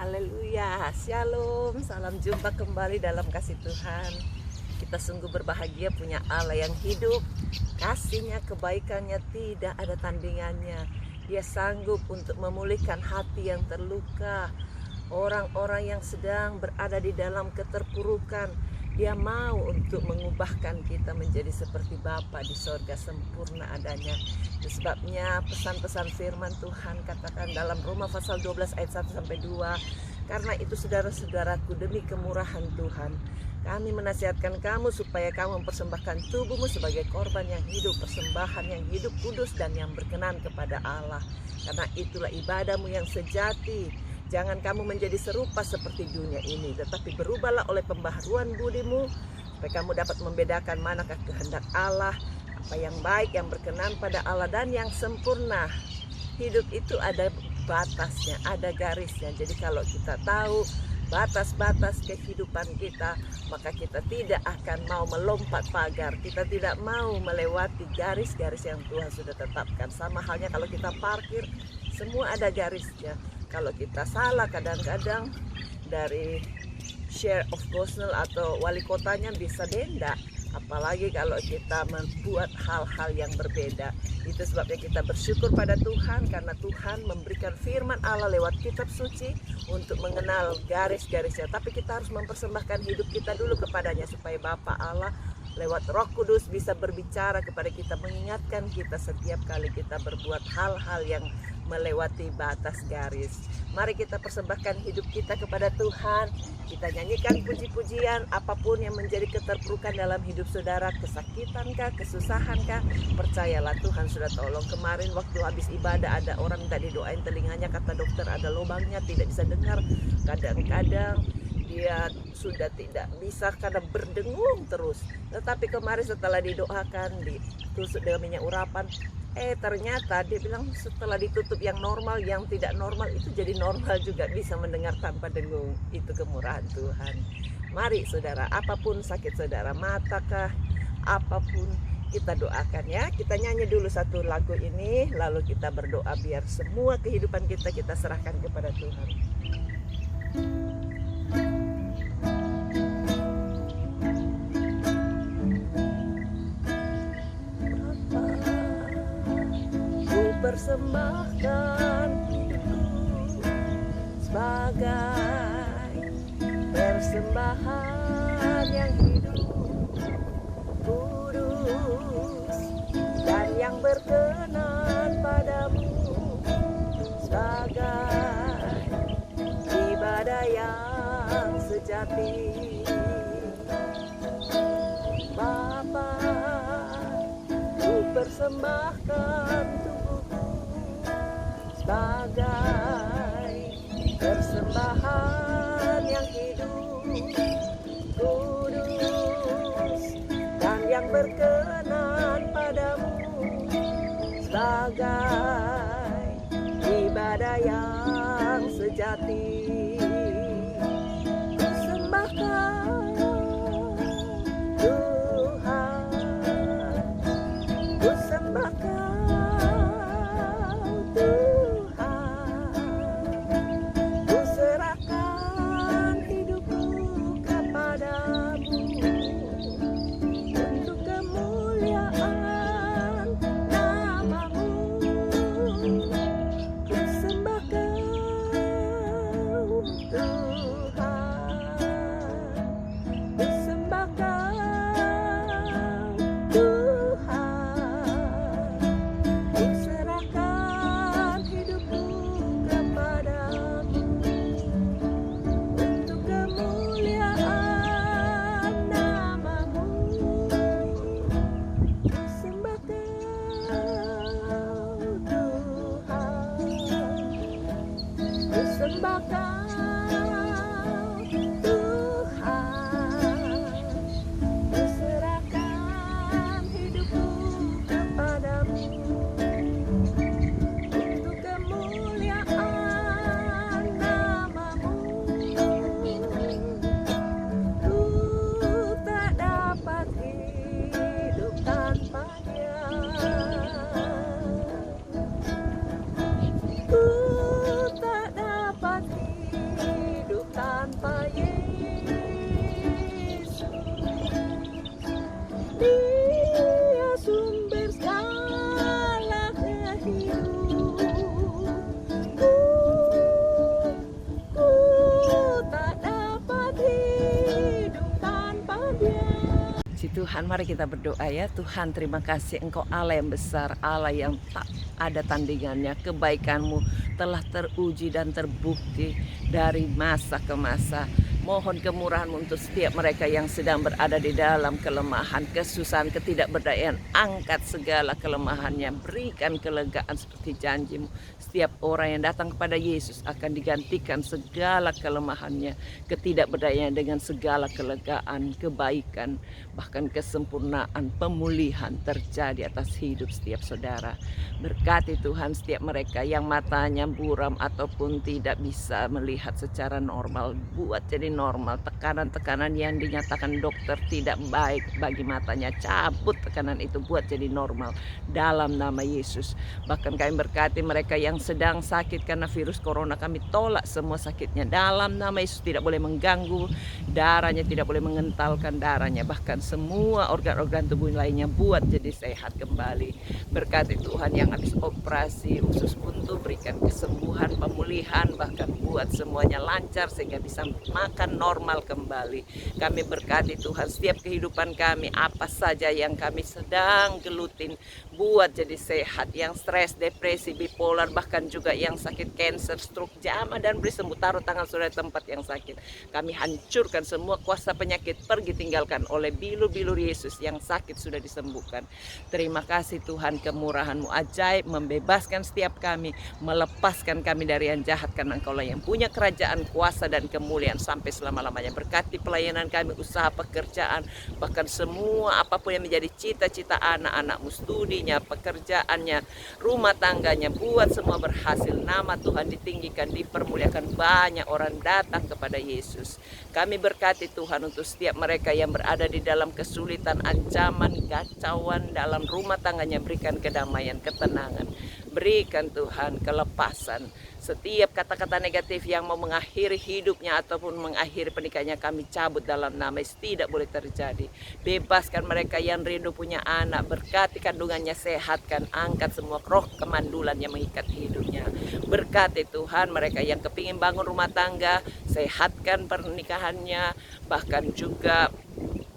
Haleluya, Shalom, salam jumpa kembali dalam kasih Tuhan. Kita sungguh berbahagia punya Allah yang hidup. Kasihnya, kebaikannya tidak ada tandingannya. Dia sanggup untuk memulihkan hati yang terluka, orang-orang yang sedang berada di dalam keterpurukan. Dia mau untuk mengubahkan kita menjadi seperti Bapa di sorga, sempurna adanya. Itu sebabnya pesan-pesan firman Tuhan katakan dalam Roma pasal 12 ayat 1-2. Karena itu saudara-saudaraku, demi kemurahan Tuhan, kami menasihatkan kamu supaya kamu mempersembahkan tubuhmu sebagai korban yang hidup, persembahan yang hidup, kudus dan yang berkenan kepada Allah. Karena itulah ibadahmu yang sejati. Jangan kamu menjadi serupa seperti dunia ini, tetapi berubahlah oleh pembaharuan budimu, supaya kamu dapat membedakan manakah kehendak Allah, apa yang baik, yang berkenan pada Allah, dan yang sempurna. Hidup itu ada batasnya, ada garisnya. Jadi kalau kita tahu batas-batas kehidupan kita, maka kita tidak akan mau melompat pagar, kita tidak mau melewati garis-garis yang Tuhan sudah tetapkan. Sama halnya kalau kita parkir, semua ada garisnya. Kalau kita salah, kadang-kadang dari share of council atau wali kotanya bisa denda. Apalagi kalau kita membuat hal-hal yang berbeda. Itu sebabnya kita bersyukur pada Tuhan, karena Tuhan memberikan firman Allah lewat kitab suci untuk mengenal garis-garisnya. Tapi kita harus mempersembahkan hidup kita dulu kepadanya, supaya Bapa Allah lewat Roh Kudus bisa berbicara kepada kita, mengingatkan kita setiap kali kita berbuat hal-hal yang melewati batas garis. Mari kita persembahkan hidup kita kepada Tuhan. Kita nyanyikan puji-pujian apapun yang menjadi keterpurukan dalam hidup saudara, kesakitankah, kesusahankah, percayalah Tuhan sudah tolong. Kemarin waktu habis ibadah ada orang minta didoain telinganya, kata dokter ada lubangnya, tidak bisa dengar. Kadang-kadang dia sudah tidak bisa karena berdengung terus. Tetapi kemarin setelah didoakan, ditusuk dengan minyak urapan, ternyata dia bilang setelah ditutup yang normal, yang tidak normal itu jadi normal juga, bisa mendengar tanpa dengung. Itu kemurahan Tuhan. Mari saudara, apapun sakit saudara, matakah, apapun, kita doakan ya. Kita nyanyi dulu satu lagu ini, lalu kita berdoa biar semua kehidupan kita serahkan kepada Tuhan. Persembahkan hidupku sebagai persembahan yang hidup, kudus dan yang berkenan padamu, sebagai ibadah yang sejati. Bapa, ku persembahkan sebagai persembahan yang hidup, kudus dan yang berkenan padamu, sebagai ibadah yang sejati. Sembahkan Tuhan, ku sembahkan ku tak dapat Tuhan, mari kita berdoa ya. Tuhan, terima kasih Engkau Allah yang besar, Allah yang tak ada tandingannya. Kebaikan-Mu telah teruji dan terbukti dari masa ke masa. Mohon kemurahan-Mu untuk setiap mereka yang sedang berada di dalam kelemahan, kesusahan, ketidakberdayaan. Angkat segala kelemahannya, berikan kelegaan seperti janji-Mu. Setiap orang yang datang kepada Yesus akan digantikan segala kelemahannya, ketidakberdayaan dengan segala kelegaan, kebaikan, bahkan kesempurnaan, pemulihan terjadi atas hidup setiap saudara. Berkati Tuhan setiap mereka yang matanya buram ataupun tidak bisa melihat secara normal, buat jadi normal. Tekanan-tekanan yang dinyatakan dokter tidak baik bagi matanya, cabut tekanan itu, buat jadi normal dalam nama Yesus. Bahkan kami berkati mereka yang sedang sakit karena virus corona, kami tolak semua sakitnya dalam nama Yesus. Tidak boleh mengganggu darahnya, tidak boleh mengentalkan darahnya, bahkan semua organ-organ tubuh lainnya buat jadi sehat kembali. Berkati Tuhan yang habis operasi usus buntu, berikan kesembuhan, pemulihan, bahkan buat semuanya lancar sehingga bisa makan normal kembali. Kami berkati Tuhan setiap kehidupan kami, apa saja yang kami sedang gelutin, buat jadi sehat. Yang stres, depresi, bipolar, bahkan juga yang sakit cancer, stroke, jamah dan beri sembuh. Taruh tangan saudara tempat yang sakit. Kami hancurkan semua kuasa penyakit, pergi tinggalkan oleh bilur-bilur Yesus. Yang sakit sudah disembuhkan. Terima kasih Tuhan, kemurahan-Mu ajaib membebaskan setiap kami, melepaskan kami dari yang jahat, karena Engkaulah yang punya kerajaan, kuasa dan kemuliaan sampai selama-lamanya. Berkati pelayanan kami, usaha, pekerjaan, bahkan semua apapun yang menjadi cita-cita anak-anak-Mu, studinya, pekerjaannya, rumah tangganya, buat semua berhasil. Nama Tuhan ditinggikan, dipermuliakan, banyak orang datang kepada Yesus. Kami berkati Tuhan untuk setiap mereka yang berada di dalam kesulitan, ancaman, kacauan dalam rumah tangganya, berikan kedamaian, ketenangan. Berikan Tuhan kelepasan. Setiap kata-kata negatif yang mau mengakhiri hidupnya ataupun mengakhiri pernikahannya, kami cabut dalam nama Yesus. Tidak boleh terjadi. Bebaskan mereka yang rindu punya anak, berkati kandungannya, sehatkan, angkat semua roh kemandulan yang mengikat hidupnya. Berkati Tuhan mereka yang kepingin bangun rumah tangga, sehatkan pernikahannya, bahkan juga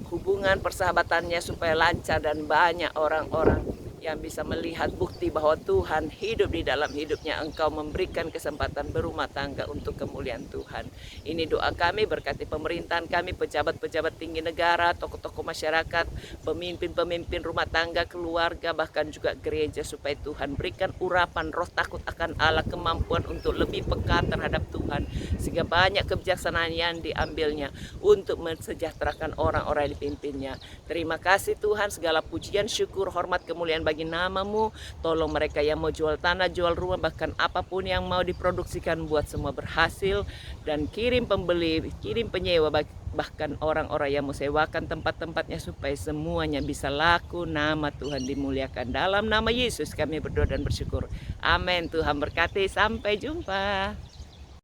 hubungan persahabatannya supaya lancar dan banyak orang-orang yang bisa melihat bukti bahwa Tuhan hidup di dalam hidupnya. Engkau memberikan kesempatan berumah tangga untuk kemuliaan Tuhan. Ini doa kami, berkati pemerintahan kami, pejabat-pejabat tinggi negara, tokoh-tokoh masyarakat, pemimpin-pemimpin rumah tangga, keluarga, bahkan juga gereja, supaya Tuhan berikan urapan roh takut akan Allah, kemampuan untuk lebih peka terhadap Tuhan, sehingga banyak kebijaksanaan yang diambilnya untuk mensejahterakan orang-orang yang dipimpinnya. Terima kasih Tuhan, segala pujian, syukur, hormat, kemuliaan bagi nama-Mu. Tolong mereka yang mau jual tanah, jual rumah, bahkan apapun yang mau diproduksikan, buat semua berhasil. Dan kirim pembeli, kirim penyewa, bahkan orang-orang yang mau sewakan tempat-tempatnya, supaya semuanya bisa laku. Nama Tuhan dimuliakan. Dalam nama Yesus kami berdoa dan bersyukur. Amin. Tuhan berkati. Sampai jumpa.